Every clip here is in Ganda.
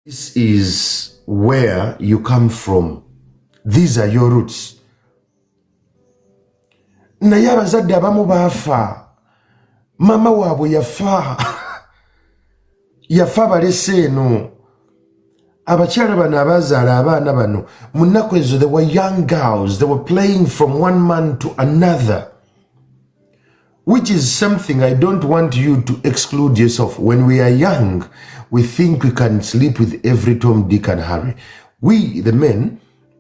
This is where you come from. These are your roots. Naye abazadde abamu baafa. Mama waabwe yafa. Yafa balese eno. Abakyala bano abazaala abaana bano mu nnaku ezo, they were young girls. They were playing from one man to another, which is something I don't want you to exclude yourself. When we are young, we think we can sleep with every Tom, Dick and Harry. We, the men,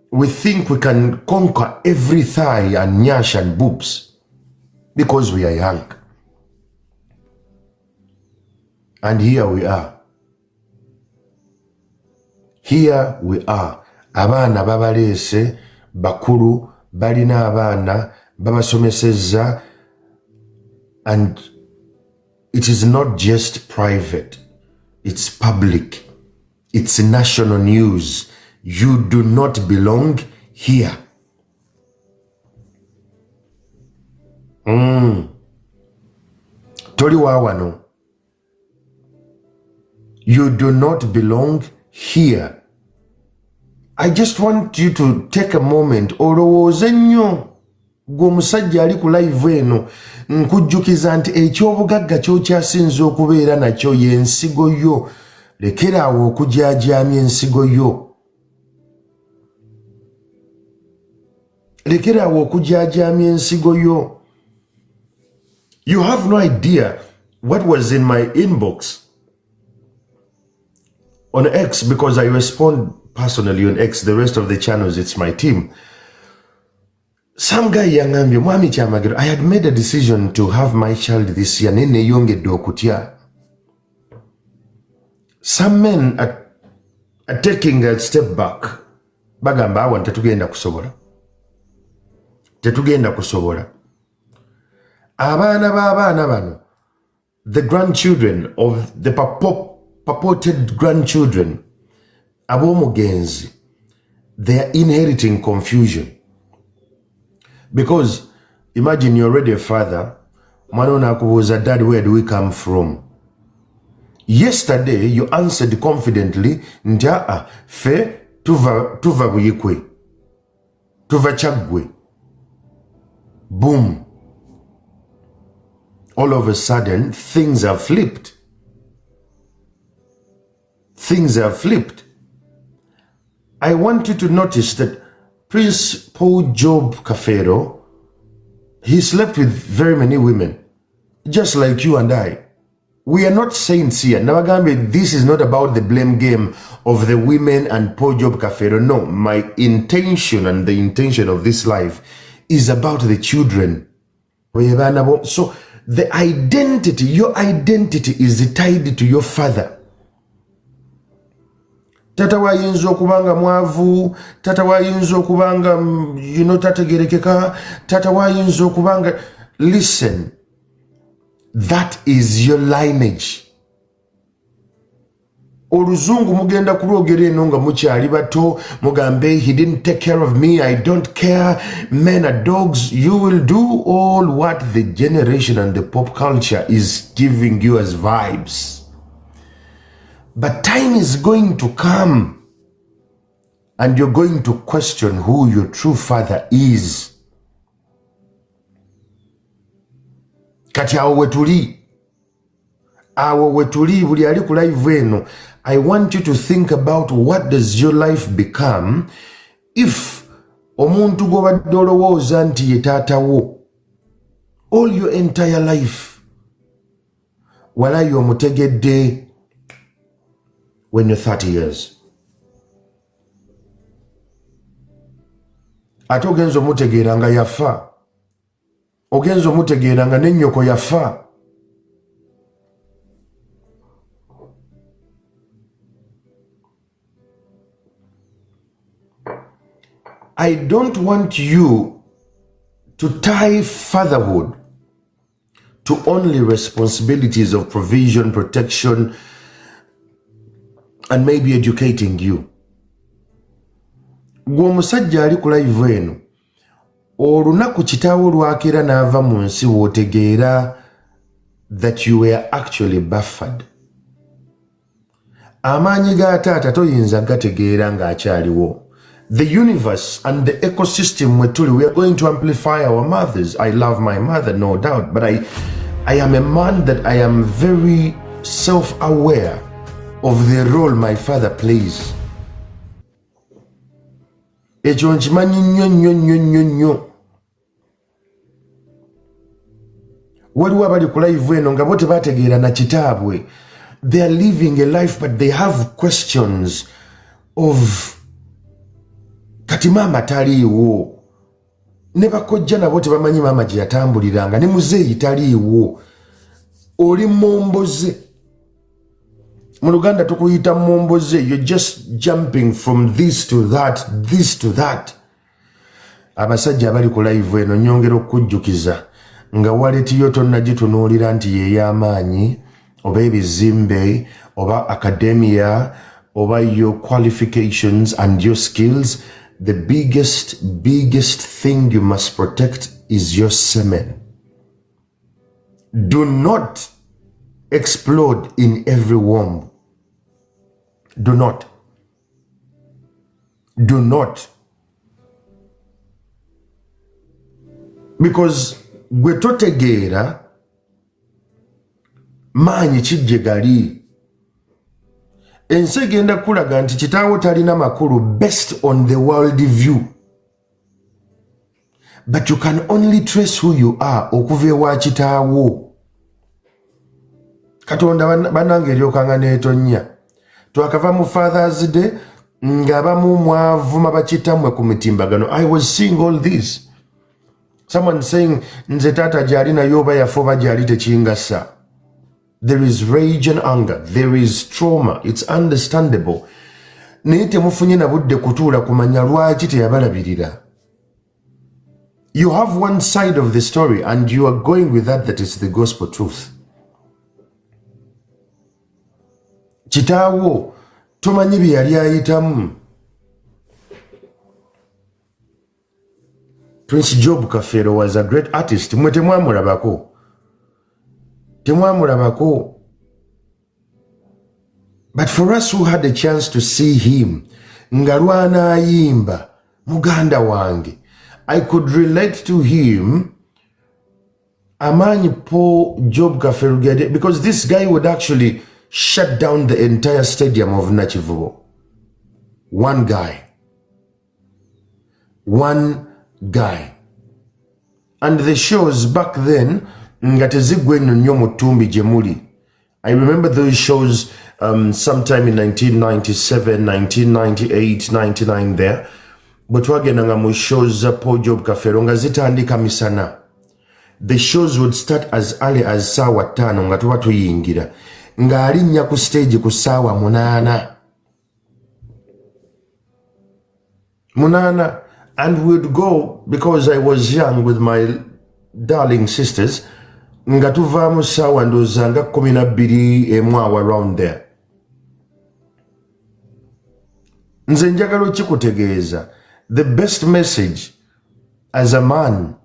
we think we can conquer every thigh and nyash and boobs because we are young. And here we are. Here we are. Abaana babalese, bakulu, balina abaana, babasomeseza, and it is not just private. It's public. It's national news. You do not belong here. Tori wawano. You do not belong here. I just want you to take a moment. Olowooze nnyo gwe omusajja ali ku live eno, nkujjukiza nti ekyobugagga ky'okyasinza okubeera nakyo y'ensigo yo. Lekeraawo okujaajamya ensigo yo. Lekeraawo okujaajamya ensigo yo. You have no idea what was in my inbox on X, because I respond personally on X. The rest of the channels, it's my team. Some guy yangambye, Mwami Kyamagero, I had made a decision to have my child this year. Nene yongedde okutya. Some men are taking a step back. Bagamba awo tetugenda kusobola. Tetugenda kusobola. Abaana b'abaana bano, the grandchildren of the purported grandchildren, abomugenzi, they are inheriting confusion. Because imagine you're already a father, mwana akubuuza, Dad, where do we come from? Yesterday you answered confidently, nti fe tuva buyikwe, tuva Kyaggwe. Boom. All of a sudden things have flipped. Things have flipped. I want you to notice that Prince Paul Job Kafeero, he slept with very many women, just like you and I. We are not saints here. Nabagambe, this is not about the blame game of the women and Paul Job Kafeero. No, my intention and the intention of this life is about the children. So the identity, your identity is tied to your father. Tata wayinza okubanga mwavu, tata wayinza okubanga tategerekeka, tata wayinza okubanga. Listen, that is your lineage. Oluzungu mugenda kulwogera eno nga mukyali bato, mugambe he didn't take care of me, I don't care, men are dogs. You will do all what the generation and the pop culture is giving you as vibes. But time is going to come and you're going to question who your true father is. Kati awo wetuli. Awo wetuli buli ali ku live eno. I want you to think about what does your life become if omuntu gw'obadde olowooza nti ye taatawo all your entire life. Walayi omutegedde when you're 30 years. Ate ogenza omutegeera nga yafa. Ogenza omutegeera nga n'ennyoko yafa. I don't want you to tie fatherhood to only responsibilities of provision, protection, and maybe educating you. Gwe omusajja ali ku live eno, olunaku kitaawo lwakera n'ava mu nsi w'otegeera that you were actually buffered. amaanyi ga taata toyinza gategeera ng'akyaliwo. The universe and the ecosystem we are going to amplify our mothers. I love my mother, no doubt, but I am a man that I am very self-aware of the role my father plays. Ekyo nkimanyi nnyo. Waliwo abali ku live eno nga bo tebategeera na kitaabwe. They are living a life but they have questions of kati maama taliiwo. Ne bakojja nabo tebamanyi maama gye yatambuliranga, ne muzeeyi taliiwo. Oli momboze. Mu Luganda tukuyita momboze. You're just jumping from this to that. Abasajja abali ku live eno nyongera okujjukiza nga waletiyo tonna gitunuulira nti ye y'amaanyi oba ebizimbe oba academia oba your qualifications and your skills. The biggest thing you must protect is your semen. Do not explode in every womb. Do not. Because gwe totegeera maanyi kijje gali. Ensi egenda kulaga nti kitaawo talina makulu based on the world view. But you can only trace who you are okuva ewa kitaawo. Katonda banange eryokanga n'etonnya. Twakava mu Father's Day ng'abamu mwavuma bakitammwe ku mitimbagano. I was seeing all this. Someone saying nze taata gyali nayo oba yafa oba gyali tekingasa. There is rage and anger. There is trauma. It's understandable. Naye temufunye na budde kutuula kumanya lwaki teyabalabirira. You have one side of the story and you are going with that is the gospel truth. Kitaawo tomanyi bye yali ayitamu. Prince Job Kafeero was a great artist. Mwe temwamulabako. But for us who had a chance to see him, nga lwana ayimba, muganda wange, I could relate to him. Amaanyi po Job Kafeero gede, because this guy would actually shut down the entire stadium of Nakivubo. One guy. And the shows back then, nga tezigwe nnyo mu ttumbi gye muli. I remember those shows sometime in 1997, 1998, 99 there. But twagendanga mu shows za Paul Job Kafeero nga zitandika misana. The shows would start as early as saawa 5 nga tuba tuyingira. Nga alinnya ku stage ku saawa 8. And we'd go, because I was young with my darling sisters, nga tuvaamu saawa ndooza nga 12 around there. Nze njagala okikutegeeza. The best message as a man,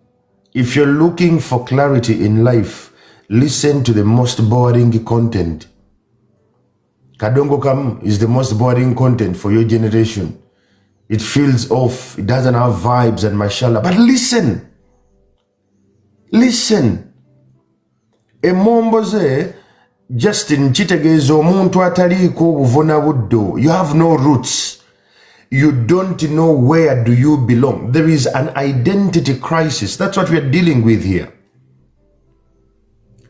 if you're looking for clarity in life, listen to the most boring content. Kadongo Kam is the most boring content for your generation. It feels off. It doesn't have vibes and mashallah. But listen. Emomboze Justin kitegeeza omuntu ataliiko obuvuna buddo. You have no roots. You don't know where do you belong. There is an identity crisis. That's what we are dealing with here.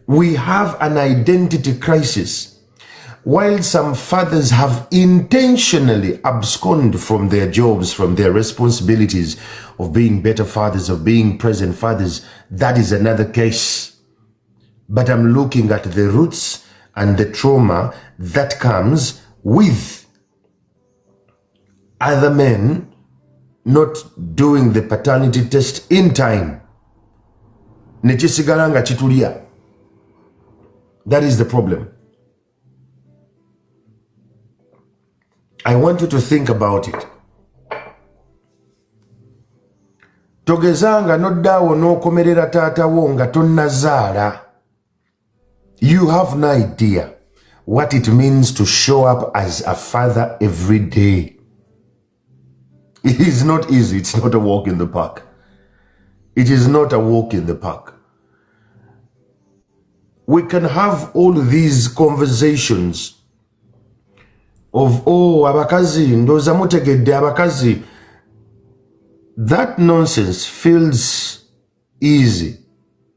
We have an identity crisis. While some fathers have intentionally absconded from their jobs, from their responsibilities of being better fathers, of being present fathers, that is another case. But I'm looking at the roots and the trauma that comes with other men not doing the paternity test in time. Nechisigala nga chitulia. That is the problem. I want you to think about it. Togezanga noddawo n'okomerera taata wo nga tonnazaala. You have no idea what it means to show up as a father every day. It is not easy. It's not a walk in the park. It is not a walk in the park. We can have all these conversations of, oh, abakazi, ndoza mutegedde abakazi. That nonsense feels easy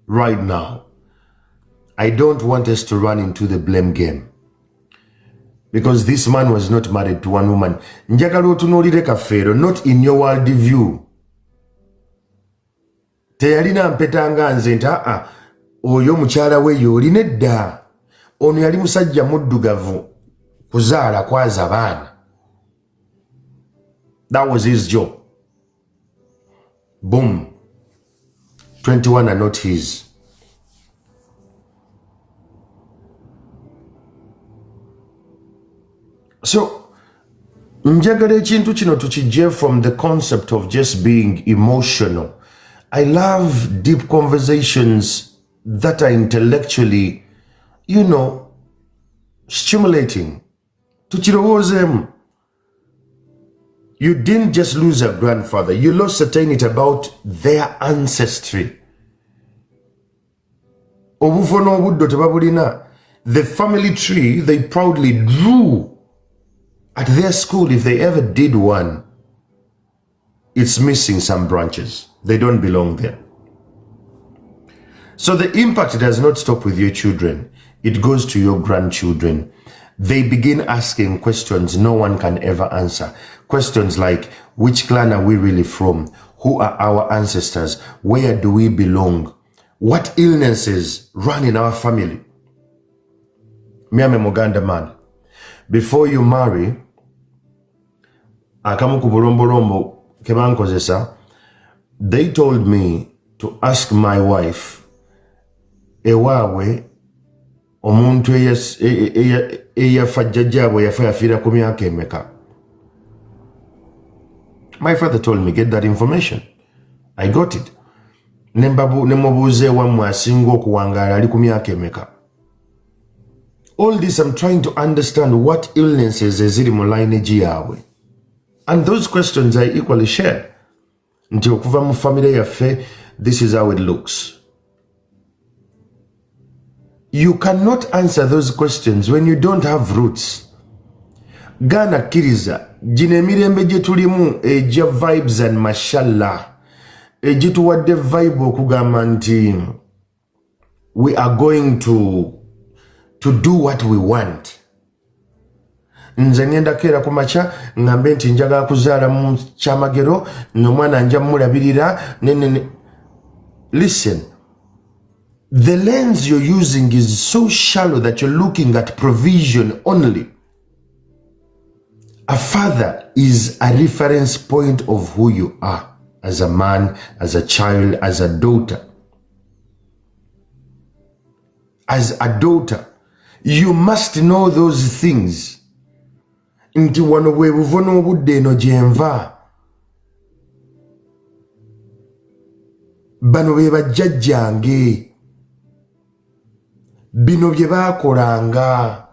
right now. I don't want us to run into the blame game. Because this man was not married to one woman. Njagala otunuulire Kafeero, not in your world view. Teyalina mpetanga nze nti oyo mukyala we y'oli nedda. Ono yali musajja muddugavu kuzaala kwaza abaana. That was his job. Boom. 21 are not his. So, njagala ekintu kino tukijje from the concept of just being emotional. I love deep conversations that are intellectually, stimulating. Tukirowoozemu. You didn't just lose a grandfather, you lost certainty about their ancestry. Obufo n'obuddo tebabulina. The family tree they proudly drew at their school, if they ever did one, it's missing some branches. They don't belong there. So the impact does not stop with your children. It goes to your grandchildren. They begin asking questions no one can ever answer. Questions like, which clan are we really from? Who are our ancestors? Where do we belong? What illnesses run in our family? Miame Muganda man, before you marry, akamu ku bulombolombo ke bankozesa, they told me to ask my wife ewaabwe omuntu eyafa jjajjaabwe yafa yafiira ku myaka emeka. My father told me, get that information. I got it. Ne mubuuza ewammwe asinga okuwangaala ali ku myaka emeka. All this I'm trying to understand what illnesses eziri mu lineage yaabwe. And those questions I equally share. Nti okuva mu family yaffe, this is how it looks. You cannot answer those questions when you don't have roots. Gana kiriza, gino emirembe gye tulimu ejja vibes and mashallah. Ejituwadde vibe okugamba nti we are going to do what we want. Nze ngenda keera ku makya ngambe nti njagala kuzaala mu Kyamagero n'omwana nja mulabirira. Listen, the lens you're using is so shallow that you're looking at provision only. A father is a reference point of who you are as a man, as a child, as a daughter. As a daughter, you must know those things. Nti wano bwe buvo n'obudde eno gye nva. Bano be bajjajjange. Bino bye baakolanga.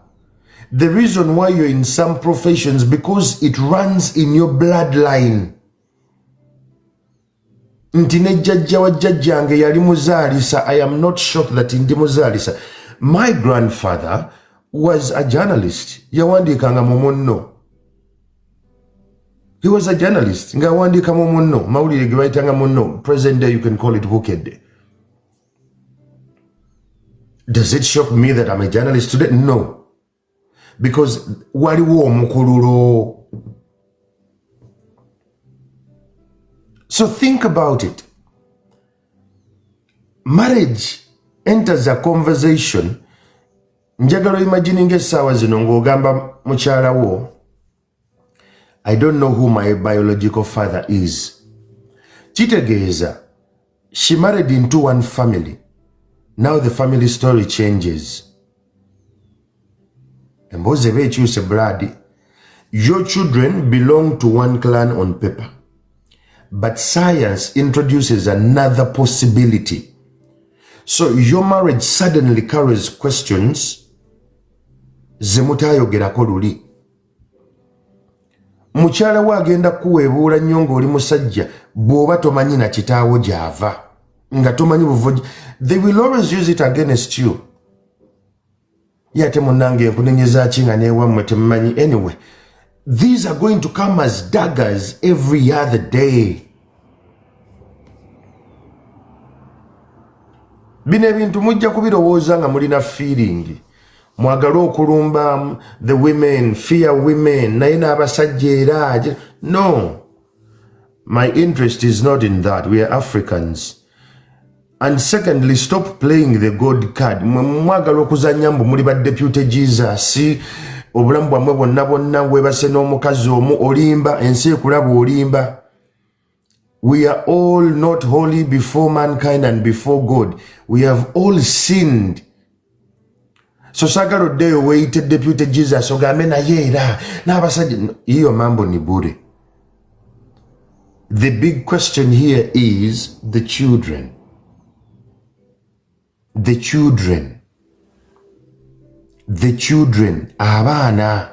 The reason why you're in some professions because it runs in your bloodline. Nti ne jjajja wa jjajjange yali muzaalisa. I am not shocked that ndi muzaalisa. My grandfather was a journalist. Yawandiikanga mu munno. He was a journalist. Nga wandika mu munno. Mawulire ge bayitanga munno. Present day you can call it Bukedde. Does it shock me that I'm a journalist today? No. Because waliwo omukululo. So think about it. Marriage enters a conversation. Njagala imagining essaawa zino ng'ogamba mukyala wo, I don't know who my biological father is. Kitegeeza, she married into one family. Now the family story changes. Emboze bekyuse blood. Your children belong to one clan on paper. But science introduces another possibility. So your marriage suddenly carries questions ze mutaayogerako luli. Mukyala we agenda kuweebuula nnyo ng'oli musajja bw'oba tomanyi na kitaawo gy'ava nga tomanyi buvugi. They will always use it against you. Ye ate munnange nkunenyeza ki nga n'ewammwe temumanyi. Anyway, these are going to come as daggers every other day. Bino ebintu mujja kubirowooza nga mulina feeling. Mwagala okulumba the women, fear women, naye n'abasajja era. No. My interest is not in that. We are Africans. And secondly, stop playing the God card. Mwagala okuzannya mbu muli ba Deputy Jesus. Obulamu bwammwe bwonna bwonna weebase n'omukazi omu olimba, ensi ekulaba olimba. We are all not holy before mankind and before God. We have all sinned. So sagala oddeeyo weeyite Deputy Jesus ogambe naye era n'abasajja. Iyo mambo ni bure. The big question here is the children. The children. The children. Abaana.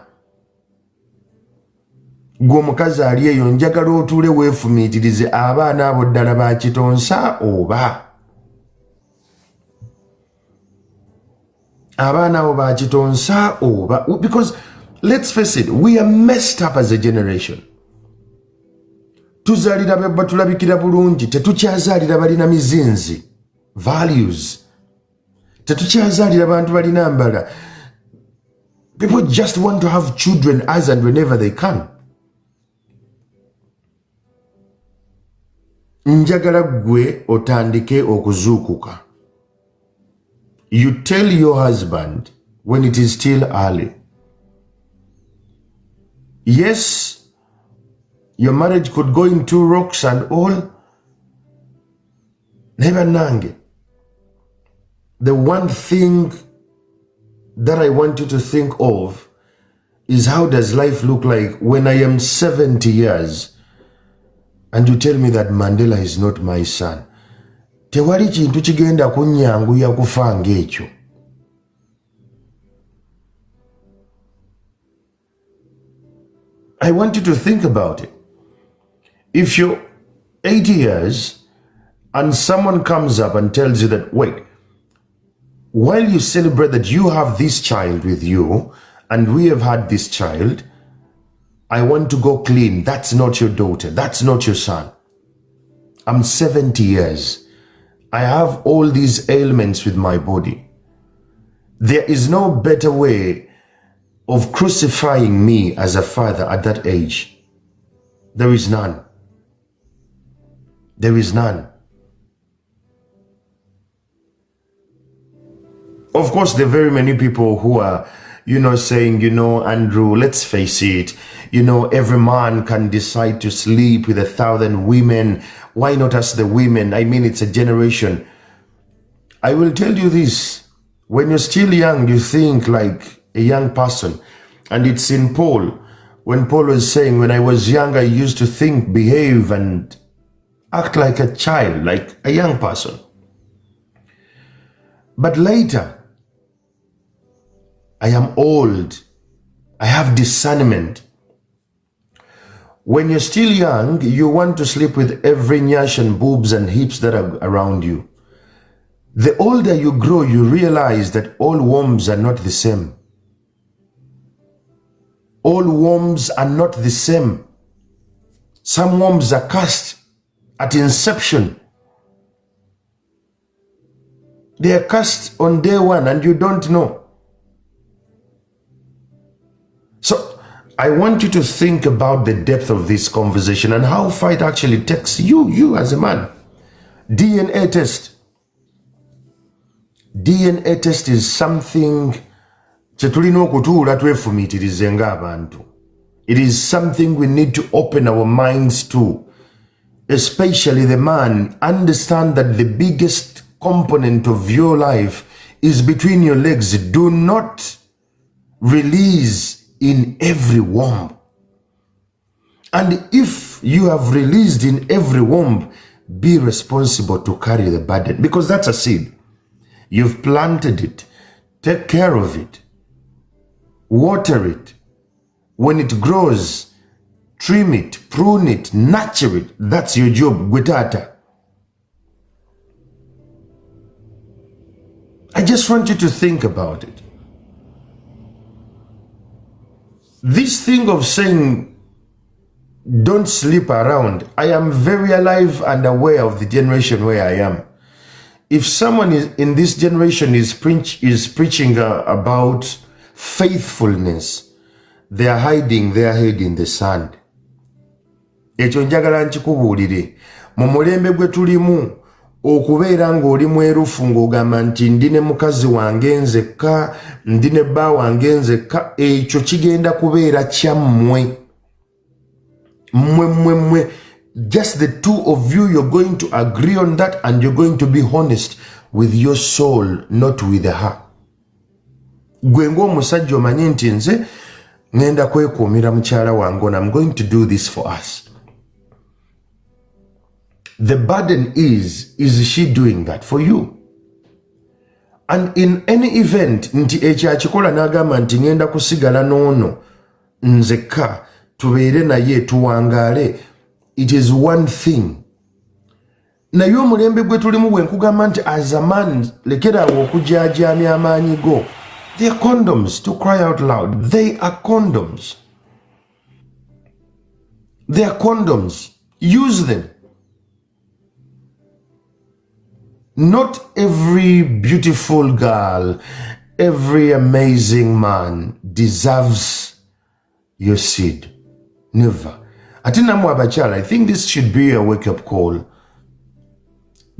Gwe omukazi ali eyo njagala otuule weefumiitirize abaana abo ddala ba kitonsa oba. Abaana abo ba kitonsa oba. Because let's face it, we are messed up as a generation. Tuzaalira batulabikira bulungi, tetukyazaalira balina mizinzi. Values. Tetukyazaalira bantu balina mbala. People just want to have children as and whenever they can. Njagala gwe otandike okuzuukuka. You tell your husband when it is still early. Yes, your marriage could go in two rocks and all. Never nange. The one thing that I want you to think of is how does life look like when I am 70 years and you tell me that Mandela is not my son. Tewali kintu kigenda kunnyanguya kufa ng'ekyo. I want you to think about it. If you're 80 years and someone comes up and tells you that, wait, while you celebrate that you have this child with you and we have had this child, I want to go clean. That's not your daughter. That's not your son. I'm 70 years. I have all these ailments with my body. There is no better way of crucifying me as a father at that age. There is none. There is none. Of course, there are very many people who are, saying, Andrew, let's face it, every man can decide to sleep with 1,000 women. Why not us the women? I mean, it's a generation. I will tell you this. When you're still young, you think like a young person. And it's in Paul. When Paul was saying, when I was young, I used to think, behave, and act like a child, like a young person. But later, I am old. I have discernment. When you're still young, you want to sleep with every nyash and boobs and hips that are around you. The older you grow, you realize that all wombs are not the same. All wombs are not the same. Some wombs are cast at inception. They are cast on day one and you don't know. So I want you to think about the depth of this conversation and how far it actually takes you as a man. DNA test. DNA test is something chetulina okutuula twefumiitirize ng'abantu. It is something we need to open our minds to. Especially the man, understand that the biggest component of your life is between your legs. Do not release in every womb. And if you have released in every womb, be responsible to carry the burden, because that's a seed. You've planted it. Take care of it. water it. When it grows, trim it, prune it, nurture it. That's your job, Gwetata. I just want you to think about it. This thing of saying, don't sleep around, I am very alive and aware of the generation where I am. If someone is in this generation is preaching about faithfulness, they are hiding their head in the sand. Ekyo njagala nkikubuulire. Mu mulembe gwe tulimu, okubeera ng'oli mwerufu ng'ogamba nti ndine mukazi wange nzekka, ndine bba wange nzekka, ekyo kigenda kubeera kyammwe. Mwe. Just the two of you, you're going to agree on that and you're going to be honest with your soul, not with her. Gwe ng'omusajja omanyi nti nze ngenda kwekuumira mukyala wange, and I'm going to do this for us. The burden is she doing that for you? And in any event, nti ekyo akikola n'agamba nti ngenda kusigala n'ono nzekka tubeere naye tuwangaale, it is one thing. Naye omulembe gwe tulimu bwe nkugamba nti as a man, lekerawo okujajaamya amaanyi go. They are condoms, to cry out loud. They are condoms. They are condoms. Use them. Not every beautiful girl, every amazing man deserves your seed. Never. Atinamu abachala, I think this should be a wake-up call.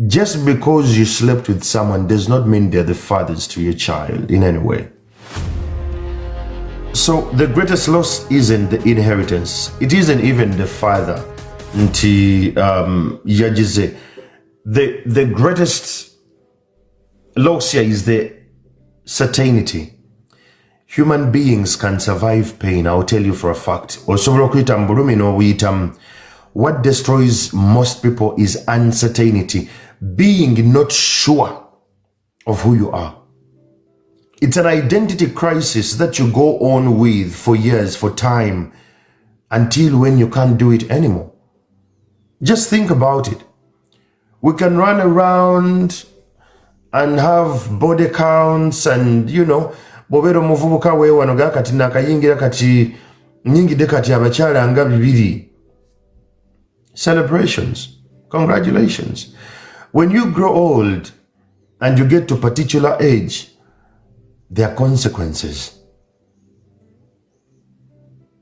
Just because you slept with someone does not mean they're the fathers to your child in any way. So the greatest loss isn't the inheritance. It isn't even the father. Nti yajize. The greatest loss here is the certainty. Human beings can survive pain, I'll tell you for a fact. What destroys most people is uncertainty, being not sure of who you are. It's an identity crisis that you go on with for years, for time, until when you can't do it anymore. Just think about it. We can run around and have body counts and, bobero muvubuka weewano kati nakayingira kati nyingide kati abakyala nga 2. Celebrations. Congratulations. When you grow old and you get to a particular age, there are consequences.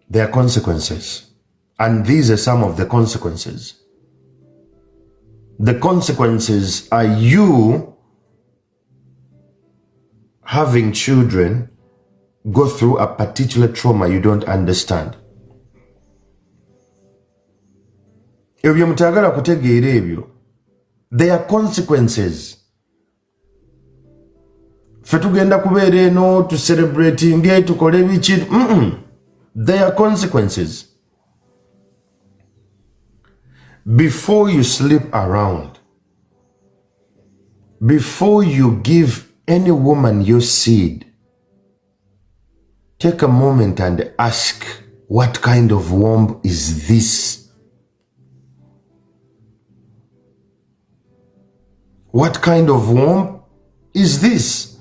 There are consequences. And these are some of the consequences. The consequences are you having children go through a particular trauma you don't understand. Ebyo mutagala kutegeera ebyo. There are consequences. Fe tugenda kubeera eno to celebrating tukole biki. There are consequences. Before you sleep around, before you give any woman your seed, take a moment and ask, what kind of womb is this? What kind of womb is this?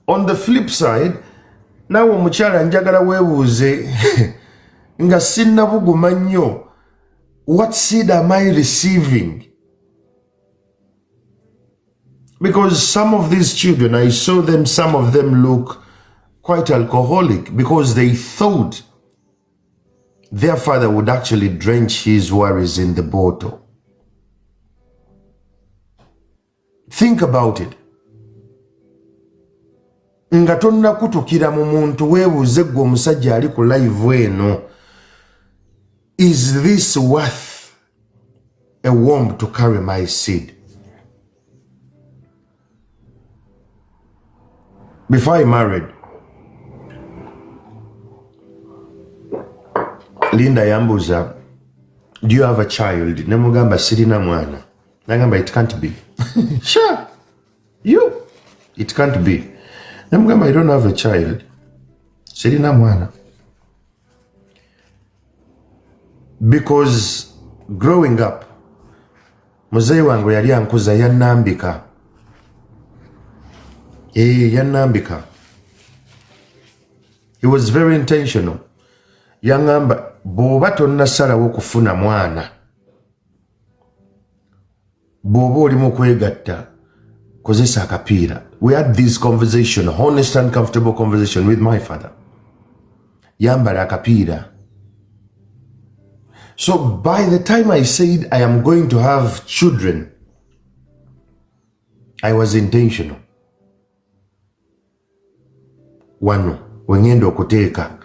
On the flip side, nawe omukyala njagala weebuuze nga sinnabuguma nnyo, what seed am I receiving? Because some of these children, I saw them, some of them look quite alcoholic because they thought their father would actually drench his worries in the bottle. Think about it. Nga tonnakutukira mu muntu weebuuze gwe omusajja ali ku live eno, is this worth a womb to carry my seed? Before I married, Linda yambuza, do you have a child? Nemugamba sirina mwana. Nagamba, it can't be. Sure, it can't be. Nemugamba, I don't have a child. sirina mwana. Because growing up, muzeyi wange yali ankuza yannambika. Yannambika. He was very intentional. Yangamba bw'oba tonnasalawo kufuna mwana, bw'oba oli mu kwegatta, kozesa akapiira. We had this conversation, honest and comfortable conversation with my father. Yambala akapiira. So by the time I said I am going to have children, I was intentional. Wano wengendo okuteeka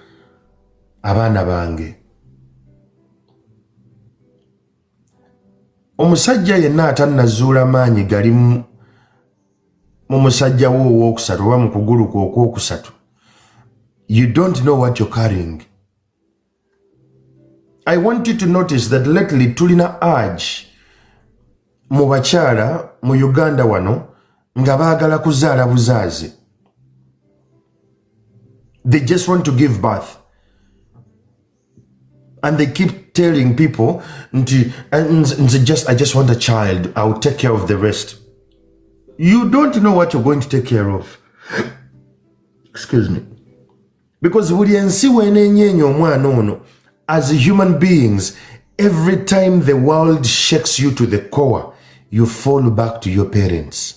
abaana bange. Omusajja yenna atannazuula maanyi gali mu musajja wo owookusatu oba mu kugulu kwo okwokusatu. You don't know what you're carrying. I want you to notice that lately tulina urge mu bakyala mu Uganda wano nga baagala kuzaala buzaazi. They just want to give birth. And they keep telling people, I just want a child, I'll take care of the rest. You don't know what you're going to take care of. Excuse me. Because as human beings, every time the world shakes you to the core, you fall back to your parents.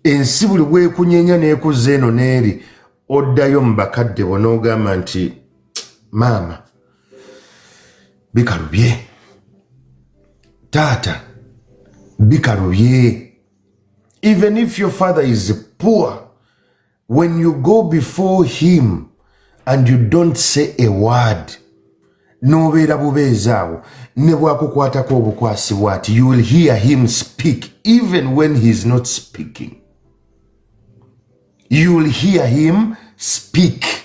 Ensi buli bwekunyenya n'ekuza eno n'eri oddayo mu bakadde bo n'ogamba nti maama bikalubye, taata bikalubye. Even if your father is poor, when you go before him and you don't say a word, n'obeera bubeezaawo ne bwakukwatako obukwasi bw'ati, you will hear him speak even when he's not speaking. You will hear him speak.